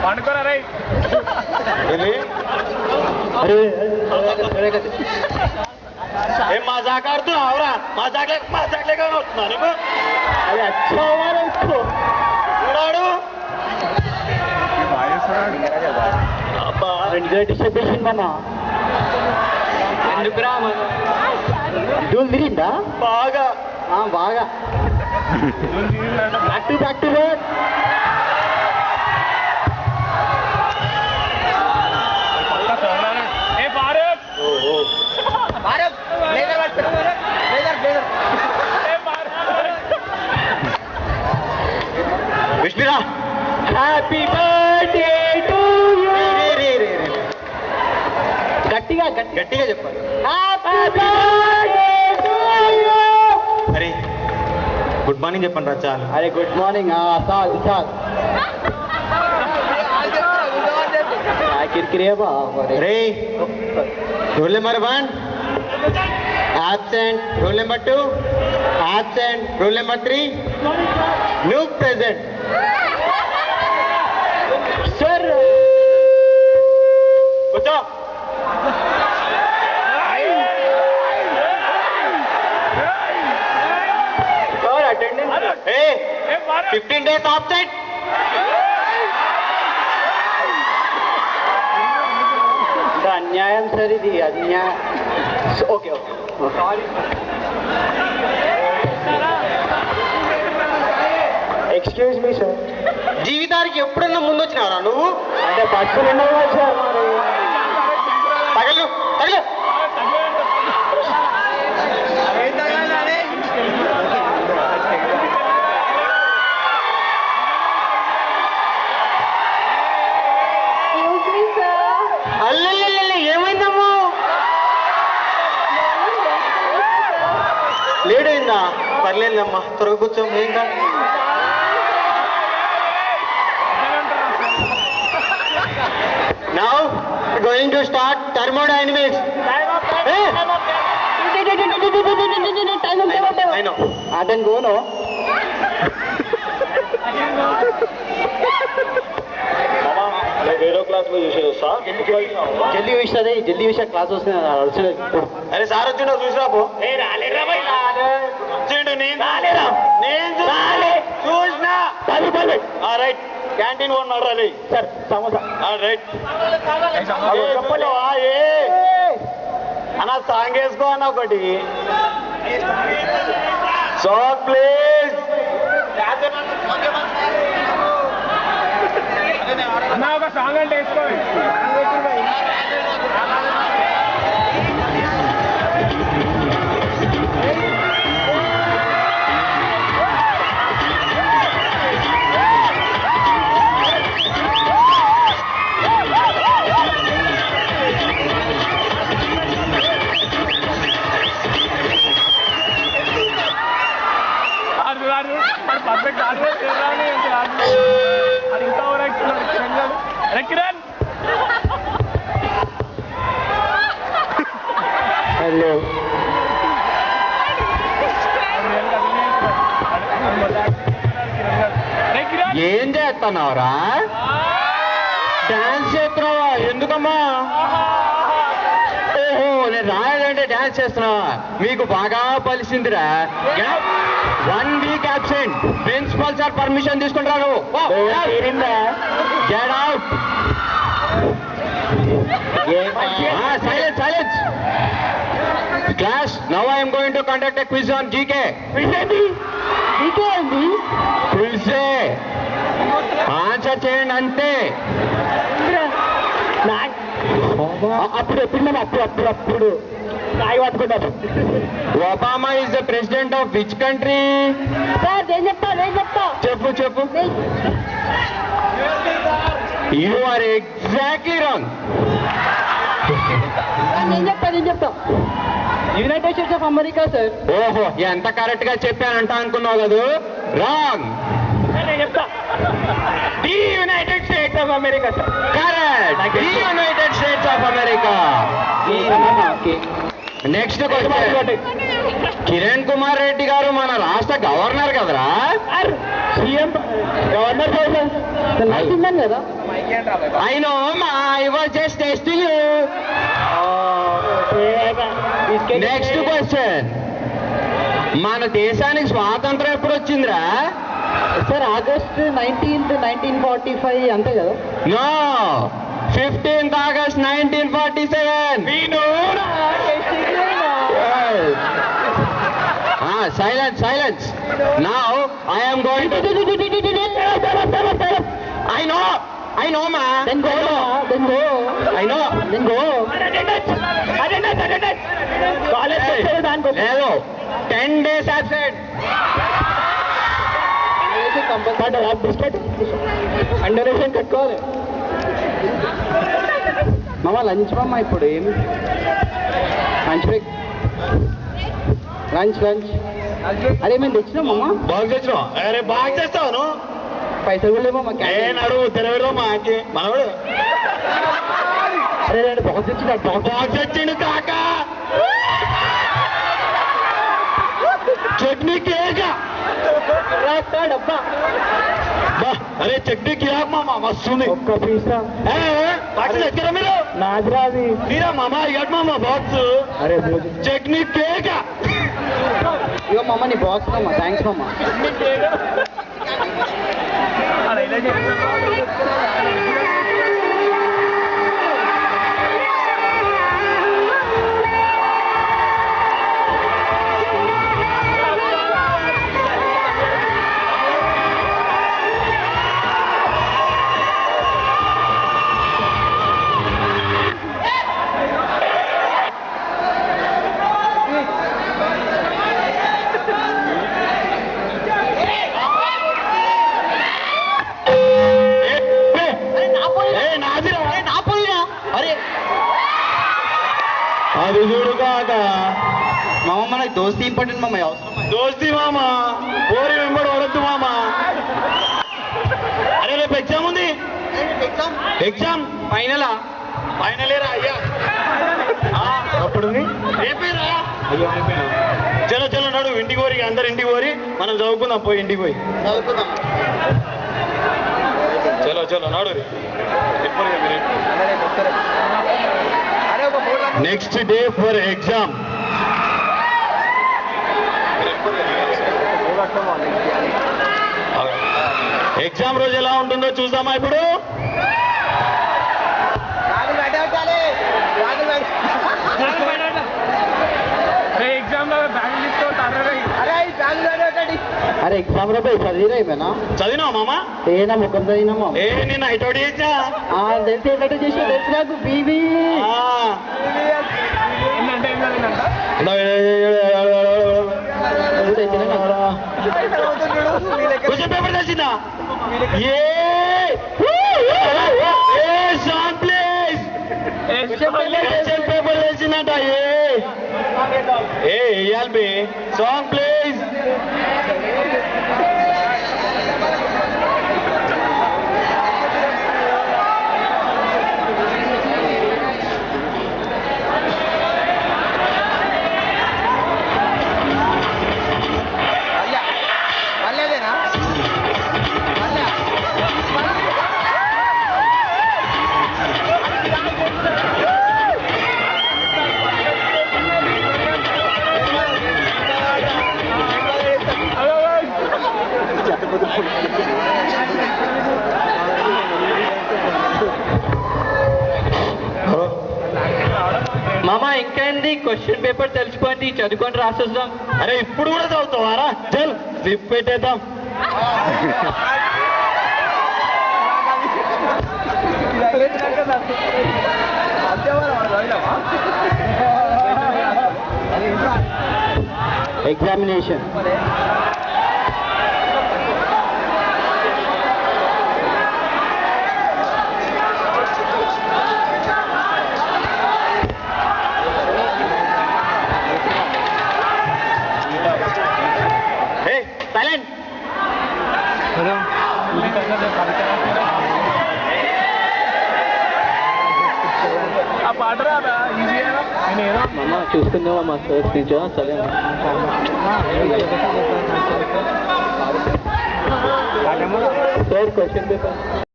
పండుకోరా రై ఏం మజాక్ ఆడుతున్నావురా? మజాక్లేగా వస్తున్నా నీకు అది అచ్చాడు అబ్బా డిస్టర్బ్ చేసిందన్నా. ఎందుకురా డూల్ తిరిగిందా? బాగా బాగా బ్యాక్ టు రోడ్. విష్ణురా హ్యాపీ బర్త్డే టు యూ. గట్టిగా గట్టిగా చెప్పాలి. Happy birthday to you. అరే గుడ్ మార్నింగ్ చెప్పండి రా. చాలు. అరే గుడ్ మార్నింగ్. చాలు చాలు. కిరికిరే బా రే. Roll number 1 absent, roll number 2 absent, roll number 3 new present. Sir కూర్చో. Sir attendance. Hey 15 days absent. అన్యాయం సార్ ఇది. అన్యాయం. Okay okay sorry. Excuse me sir. జీవితానికి ఎప్పుడన్నా ముందు వచ్చినారా నువ్వు? అంటే పట్టుకుని ఉన్నావా సార్? తగలు తగలు. ఏమైందమ్మా? లేట్ అయిందా? పర్లేదమ్మా త్వరగా కూర్చో. ఏం కాదు. Now going to start thermodynamics. I know. I don't go no. వేరే క్లాస్ లో చూసేది సార్. జల్దీ చూస్తుంది. జల్దీ చూసే క్లాస్ వస్తుంది. అరే సార్ వచ్చిండో చూసిరా పో. చూసినా రైట్. క్యాంటీన్ కొన్నాడు రా సార్. సమోసా రైట్. అన్న సాంగ్ వేసుకో అన్న ఒకటి. Song please. అన్న ఒక సాంగ్ అంటే వేసుకోండి. పర్ఫెక్ట్ అది ఇంకా కిరణ్. హలో ఏం చేస్తున్నావురా? డాన్స్ చేస్తున్నావా? ఎందుకమ్మా? ఓహో నేను రాయాలంటే డాన్స్ చేస్తున్నావా? మీకు బాగా పలిసిందిరా. 1 week absent. Principal sir permission తీసుకుంటారు. Get out. Silence. Class, now I am going to conduct a quiz on GK. GK అండి. quiz. ఆన్సర్ చేయండి అంతే. అప్పుడు అప్పుడు నాయి పట్టుకుంటారు. Obama is the president of which country? Sir నేను చెప్తా. చెప్పు. You are exactly wrong. నేను చెప్తా. United States of America sir. ఓహో ఎంత కరెక్ట్ గా చెప్పానంట అనుకున్నావు కదా? రాంగ్. నేను చెప్తా. The United States of America sir. Correct. The United States of America. Next question. Kiran Kumar Reddy గారు మన రాష్ట్ర గవర్నర్ కదరా. సీఎం గవర్నర్ తిన్నాను కదా. ఐ నో మా I was just testing you. Next question, మన దేశానికి స్వాతంత్రం ఎప్పుడు వచ్చిందిరా? సార్ ఆగస్ట్ 19th 1945 అంతే కదా? No, 15th August 1947. Silence, silence. Now I am going to. I know, ma. Then go. I know. Then go. లేదు, 10 days absent. అండరేషన్ కట్టుకోవాలి. మామ లంచ్ మామ ఇప్పుడు ఏమి లంచ్ బ్రేక్. లంచ్ అరే మేము తెచ్చినాం మామ. బాగా తెచ్చినావు. అరే బాగా చేస్తావు. పైసలు కూడా లేమో మా అడుగు తెరవడం మాకి మనవాడు. అరే బాక్స్ తెచ్చినాడు. బాగా తెచ్చిండు కాక. చట్నీ కేక డబ్బా. అరే చట్నీ కిరాక్ మామ వస్తుంది. ఒక్క పీసా ఎక్కడ మీరు? నాదిరాది మీరా మామ ఇగట్ మామ బాక్స్. అరే చట్నీ కేక. ఇగో మామ నీ బాక్స్ మామ. థ్యాంక్స్ మామ. అది చూడు కాక మామ మనకి దోస్తీ ఇంపార్టెంట్ మామ. అవసరం దోస్తి మామ. ఓరి వెంబడి వరద్దు మామ. అరే రేపు ఎగ్జామ్ ఉంది. ఎగ్జామ్ ఫైనలా? ఫైనలేరా అయ్యా? అప్పుడు రేపేరా? చలో చలో నడు ఇంటికి పోరి. అందరు ఇంటికి పోరి, మనం చదువుకుందాం. పోయి ఇంటికి పోయి చదువుకుందాం. చలో చలో నడు. Next day for exam. Exam రోజు ఎలా ఉంటుందో చూద్దామా ఇప్పుడు? ఎగ్జామ్ లో బ్యాగ్ తీసుకోవాలి. అరే ఎగ్జామ్ లో పోయి చదివినా చదివినావు మామ? ఏనా ముఖం చదివినా మామ. నేను ఐటోడి చేసా. తెలిసి ఎట్లా చేసా తెలుసు నాకు. బీబీ ఏంటంటే ఏం చదివిందంట? క్వశ్చన్ పేపర్ తెచ్చిందా? క్వశ్చన్ పేపర్ తెచ్చిందంట. వేయాలి బే. Song please. మామ ఇంకేంది క్వశ్చన్ పేపర్ తెలిసిపోయింది. చదువుకొని రాసేద్దాం. అరే ఇప్పుడు కూడా చదువుతావారా? చల్ జిప్ పెట్టేద్దాం. ఎగ్జామినేషన్. సైలెంట్. ఆ పాట రాదా? ఈజీ నేను అమ్మ చూసుకుందామా మా సార్ స్పీచ్ సరే సార్ క్వశ్చన్ పేపర్